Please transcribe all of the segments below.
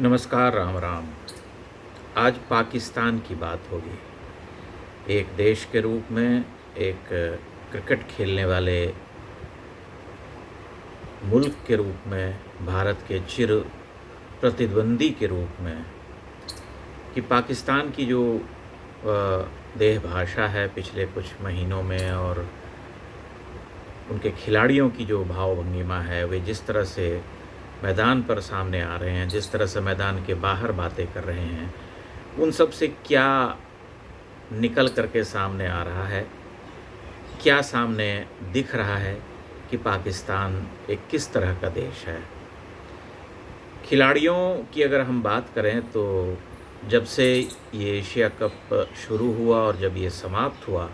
नमस्कार, राम राम। आज पाकिस्तान की बात होगी। एक देश के रूप में, एक क्रिकेट खेलने वाले मुल्क के रूप में, भारत के चिर प्रतिद्वंदी के रूप में, कि पाकिस्तान की जो देह भाषा है पिछले कुछ महीनों में, और उनके खिलाड़ियों की जो भाव भंगिमा है, वे जिस तरह से मैदान पर सामने आ रहे हैं, जिस तरह से मैदान के बाहर बातें कर रहे हैं, उन सब से क्या निकल कर के सामने आ रहा है, क्या सामने दिख रहा है कि पाकिस्तान एक किस तरह का देश है। खिलाड़ियों की अगर हम बात करें तो जब से ये एशिया कप शुरू हुआ और जब ये समाप्त हुआ,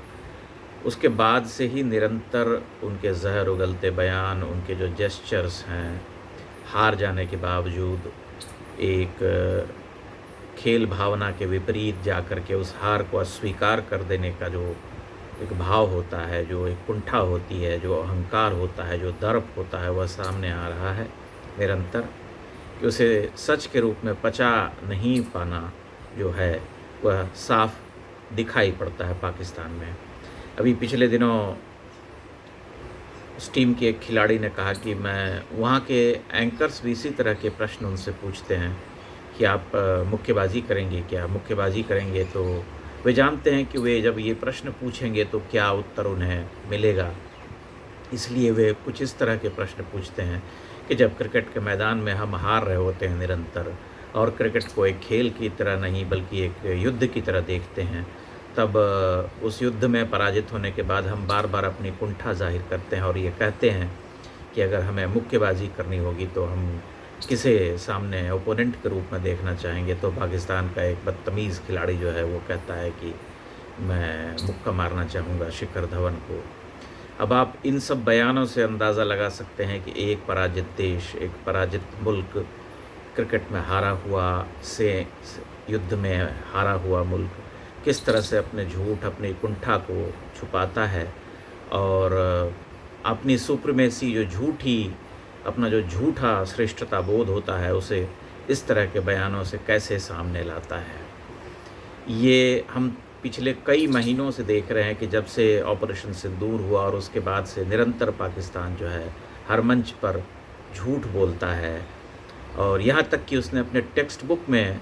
उसके बाद से ही निरंतर उनके ज़हर उगलते बयान, उनके जो जेस्चर्स हैं, हार जाने के बावजूद एक खेल भावना के विपरीत जा कर के उस हार को अस्वीकार कर देने का जो एक भाव होता है, जो एक कुंठा होती है, जो अहंकार होता है, जो दर्प होता है, वह सामने आ रहा है निरंतर, कि उसे सच के रूप में पचा नहीं पाना जो है वह साफ दिखाई पड़ता है पाकिस्तान में। अभी पिछले दिनों उस टीम के एक खिलाड़ी ने कहा कि मैं वहाँ के एंकर्स भी इसी तरह के प्रश्न उनसे पूछते हैं कि आप मुक्केबाजी करेंगे क्या? मुक्केबाजी करेंगे तो वे जानते हैं कि वे जब ये प्रश्न पूछेंगे तो क्या उत्तर उन्हें मिलेगा, इसलिए वे कुछ इस तरह के प्रश्न पूछते हैं कि जब क्रिकेट के मैदान में हम हार रहे होते हैं निरंतर, और क्रिकेट को एक खेल की तरह नहीं बल्कि एक युद्ध की तरह देखते हैं, तब उस युद्ध में पराजित होने के बाद हम बार बार अपनी कुंठा ज़ाहिर करते हैं और ये कहते हैं कि अगर हमें मुक्केबाजी करनी होगी तो हम किसे सामने ओपोनेंट के रूप में देखना चाहेंगे। तो पाकिस्तान का एक बदतमीज़ खिलाड़ी जो है वो कहता है कि मैं मुक्का मारना चाहूँगा शिखर धवन को। अब आप इन सब बयानों से अंदाज़ा लगा सकते हैं कि एक पराजित देश, एक पराजित मुल्क, क्रिकेट में हारा हुआ से युद्ध में हारा हुआ मुल्क किस तरह से अपने झूठ, अपनी कुंठा को छुपाता है, और अपनी सुप्रीमेसी अपना जो झूठा श्रेष्ठता बोध होता है उसे इस तरह के बयानों से कैसे सामने लाता है। ये हम पिछले कई महीनों से देख रहे हैं कि जब से ऑपरेशन सिंदूर हुआ और उसके बाद से निरंतर पाकिस्तान जो है हर मंच पर झूठ बोलता है, और यहाँ तक कि उसने अपने टेक्स्ट बुक में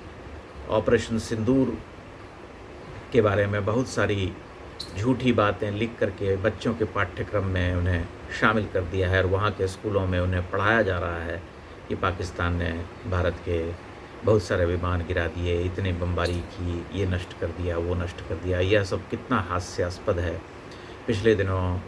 ऑपरेशन सिंदूर के बारे में बहुत सारी झूठी बातें लिख करके बच्चों के पाठ्यक्रम में उन्हें शामिल कर दिया है, और वहाँ के स्कूलों में उन्हें पढ़ाया जा रहा है कि पाकिस्तान ने भारत के बहुत सारे विमान गिरा दिए, इतनी बमबारी की, ये नष्ट कर दिया, वो नष्ट कर दिया। यह सब कितना हास्यास्पद है। पिछले दिनों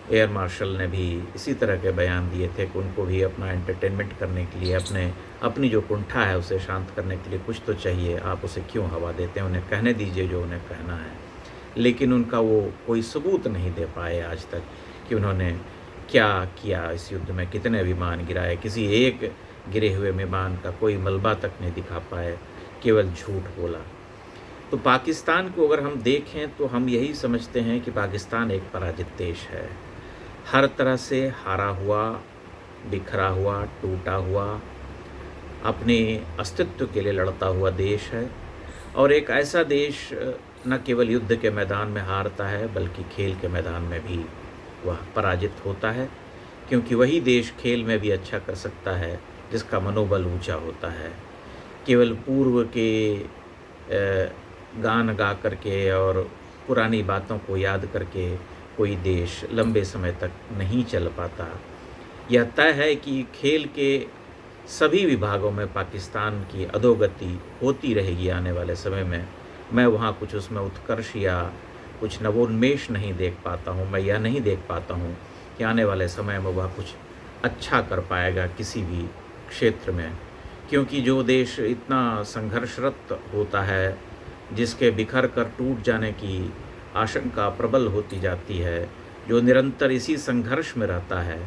एयर मार्शल ने भी इसी तरह के बयान दिए थे कि उनको भी अपना एंटरटेनमेंट करने के लिए, अपनी जो कुंठा है उसे शांत करने के लिए कुछ तो चाहिए, आप उसे क्यों हवा देते हैं, उन्हें कहने दीजिए जो उन्हें कहना है। लेकिन उनका वो कोई सबूत नहीं दे पाए आज तक कि उन्होंने क्या किया इस युद्ध में, कितने विमान गिराए, किसी एक गिरे हुए विमान का कोई मलबा तक नहीं दिखा पाए, केवल झूठ बोला। तो पाकिस्तान को अगर हम देखें तो हम यही समझते हैं कि पाकिस्तान एक पराजित देश है, हर तरह से हारा हुआ, बिखरा हुआ, टूटा हुआ, अपने अस्तित्व के लिए लड़ता हुआ देश है, और एक ऐसा देश न केवल युद्ध के मैदान में हारता है बल्कि खेल के मैदान में भी वह पराजित होता है, क्योंकि वही देश खेल में भी अच्छा कर सकता है जिसका मनोबल ऊंचा होता है। केवल पूर्व के गान गा करके और पुरानी बातों को याद करके कोई देश लंबे समय तक नहीं चल पाता। यह तय है कि खेल के सभी विभागों में पाकिस्तान की अधोगति होती रहेगी आने वाले समय में। मैं वहाँ कुछ उसमें उत्कर्ष या कुछ नवोन्मेष नहीं देख पाता हूँ। मैं यह नहीं देख पाता हूँ कि आने वाले समय में वह कुछ अच्छा कर पाएगा किसी भी क्षेत्र में, क्योंकि जो देश इतना संघर्षरत होता है, जिसके बिखर कर टूट जाने की आशंका प्रबल होती जाती है, जो निरंतर इसी संघर्ष में रहता है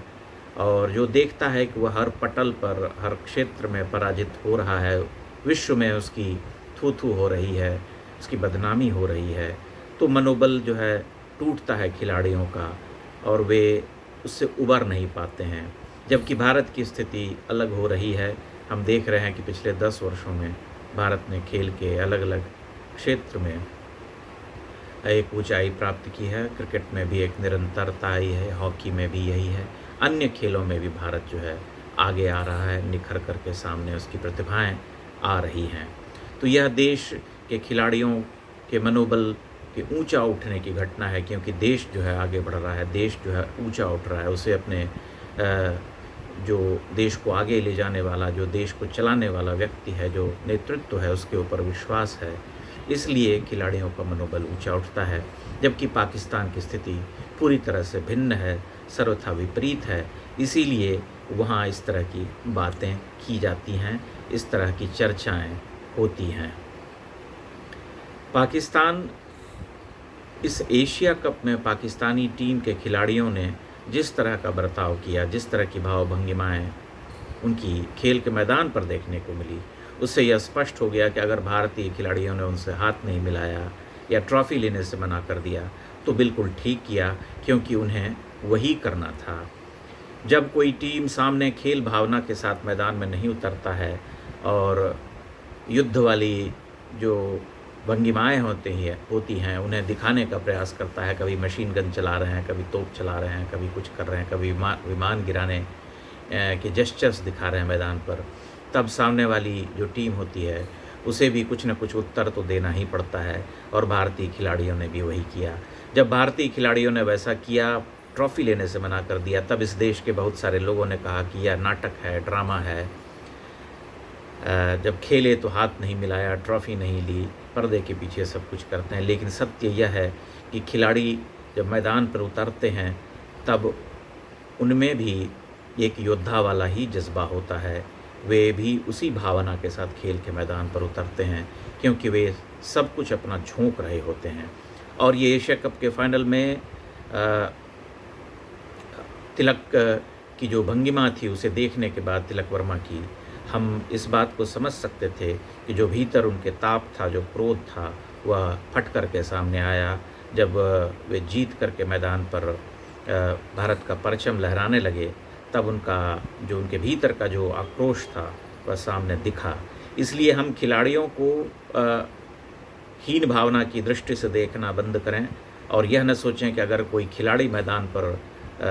और जो देखता है कि वह हर पटल पर, हर क्षेत्र में पराजित हो रहा है, विश्व में उसकी थू-थू हो रही है, उसकी बदनामी हो रही है, तो मनोबल जो है टूटता है खिलाड़ियों का और वे उससे उबर नहीं पाते हैं। जबकि भारत की स्थिति अलग हो रही है। हम देख रहे हैं कि पिछले 10 वर्षों में भारत ने खेल के अलग-अलग क्षेत्र में एक ऊंचाई प्राप्त की है। क्रिकेट में भी एक निरंतरता आई है, हॉकी में भी यही है। अन्य खेलों में भी भारत जो है आगे आ रहा है, निखर कर के सामने उसकी प्रतिभाएं आ रही हैं। तो यह देश के खिलाड़ियों के मनोबल के ऊंचा उठने की घटना है, क्योंकि देश जो है आगे बढ़ रहा है, देश जो है ऊंचा उठ रहा है। उसे अपने जो देश को आगे ले जाने वाला, जो देश को चलाने वाला व्यक्ति है, जो नेतृत्व है, उसके ऊपर विश्वास है। इसलिए खिलाड़ियों का मनोबल ऊंचा उठता है। जबकि पाकिस्तान की स्थिति पूरी तरह से भिन्न है, सर्वथा विपरीत है। इसीलिए वहाँ इस तरह की बातें की जाती हैं, इस तरह की चर्चाएं होती हैं। पाकिस्तान इस एशिया कप में पाकिस्तानी टीम के खिलाड़ियों ने जिस तरह का बर्ताव किया, जिस तरह की भाव-भंगिमाएँ उनकी खेल के मैदान पर देखने को मिली, उससे यह स्पष्ट हो गया कि अगर भारतीय खिलाड़ियों ने उनसे हाथ नहीं मिलाया या ट्रॉफ़ी लेने से मना कर दिया, तो बिल्कुल ठीक किया, क्योंकि उन्हें वही करना था। जब कोई टीम सामने खेल भावना के साथ मैदान में नहीं उतरता है और युद्ध वाली जो भंगिमाएँ होती हैं उन्हें दिखाने का प्रयास करता है, कभी मशीन गन चला रहे हैं, कभी तोप चला रहे हैं, कभी कुछ कर रहे हैं, कभी विमान गिराने के जेस्चर्स दिखा रहे हैं मैदान पर, तब सामने वाली जो टीम होती है उसे भी कुछ न कुछ उत्तर तो देना ही पड़ता है। और भारतीय खिलाड़ियों ने भी वही किया। जब भारतीय खिलाड़ियों ने वैसा किया, ट्रॉफ़ी लेने से मना कर दिया, तब इस देश के बहुत सारे लोगों ने कहा कि यह नाटक है, ड्रामा है। जब खेले तो हाथ नहीं मिलाया, ट्रॉफ़ी नहीं ली, पर्दे के पीछे सब कुछ करते हैं। लेकिन सत्य यह है कि खिलाड़ी जब मैदान पर उतरते हैं तब उनमें भी एक योद्धा वाला ही जज्बा होता है। वे भी उसी भावना के साथ खेल के मैदान पर उतरते हैं, क्योंकि वे सब कुछ अपना झोंक रहे होते हैं। और ये एशिया कप के फाइनल में तिलक की जो भंगिमा थी, उसे देखने के बाद तिलक वर्मा की, हम इस बात को समझ सकते थे कि जो भीतर उनके ताप था, जो क्रोध था, वह फट कर के सामने आया जब वे जीत कर के मैदान पर भारत का परचम लहराने लगे। तब उनके भीतर का जो आक्रोश था वह सामने दिखा। इसलिए हम खिलाड़ियों को हीन भावना की दृष्टि से देखना बंद करें और यह न सोचें कि अगर कोई खिलाड़ी मैदान पर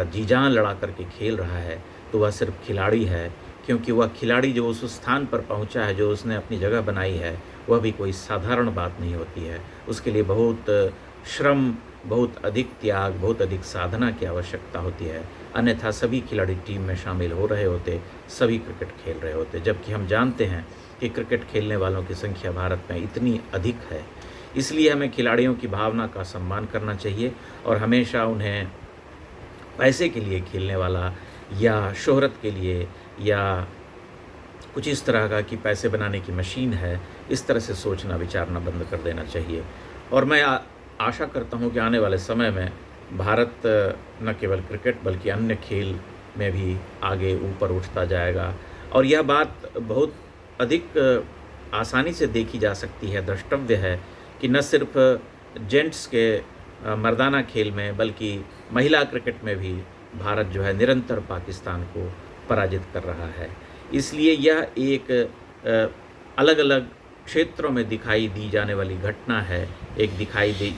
जी जान लड़ा करके खेल रहा है तो वह सिर्फ खिलाड़ी है, क्योंकि वह खिलाड़ी जो उस स्थान पर पहुंचा है, जो उसने अपनी जगह बनाई है, वह भी कोई साधारण बात नहीं होती है। उसके लिए बहुत श्रम, बहुत अधिक त्याग, बहुत अधिक साधना की आवश्यकता होती है। अन्यथा सभी खिलाड़ी टीम में शामिल हो रहे होते, सभी क्रिकेट खेल रहे होते। जबकि हम जानते हैं कि क्रिकेट खेलने वालों की संख्या भारत में इतनी अधिक है। इसलिए हमें खिलाड़ियों की भावना का सम्मान करना चाहिए और हमेशा उन्हें पैसे के लिए खेलने वाला या शोहरत के लिए या कुछ इस तरह का कि पैसे बनाने की मशीन है, इस तरह से सोचना विचारना बंद कर देना चाहिए। और मैं आशा करता हूँ कि आने वाले समय में भारत न केवल क्रिकेट बल्कि अन्य खेल में भी आगे ऊपर उठता जाएगा। और यह बात बहुत अधिक आसानी से देखी जा सकती है, द्रष्टव्य है कि न सिर्फ जेंट्स के मर्दाना खेल में बल्कि महिला क्रिकेट में भी भारत जो है निरंतर पाकिस्तान को पराजित कर रहा है। इसलिए यह एक अलग अलग क्षेत्रों में दिखाई दी जाने वाली घटना है, एक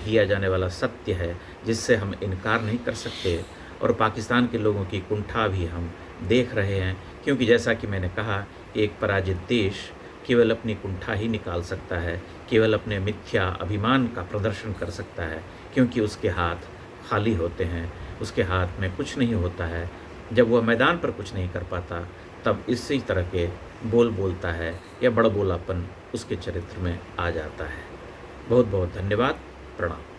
दिया जाने वाला सत्य है, जिससे हम इनकार नहीं कर सकते। और पाकिस्तान के लोगों की कुंठा भी हम देख रहे हैं, क्योंकि जैसा कि मैंने कहा कि एक पराजित देश केवल अपनी कुंठा ही निकाल सकता है, केवल अपने मिथ्या अभिमान का प्रदर्शन कर सकता है, क्योंकि उसके हाथ खाली होते हैं, उसके हाथ में कुछ नहीं होता है। जब वह मैदान पर कुछ नहीं कर पाता, तब इसी तरह के बोल बोलता है या बड़बोलापन उसके चरित्र में आ जाता है। बहुत बहुत धन्यवाद। प्रणाम।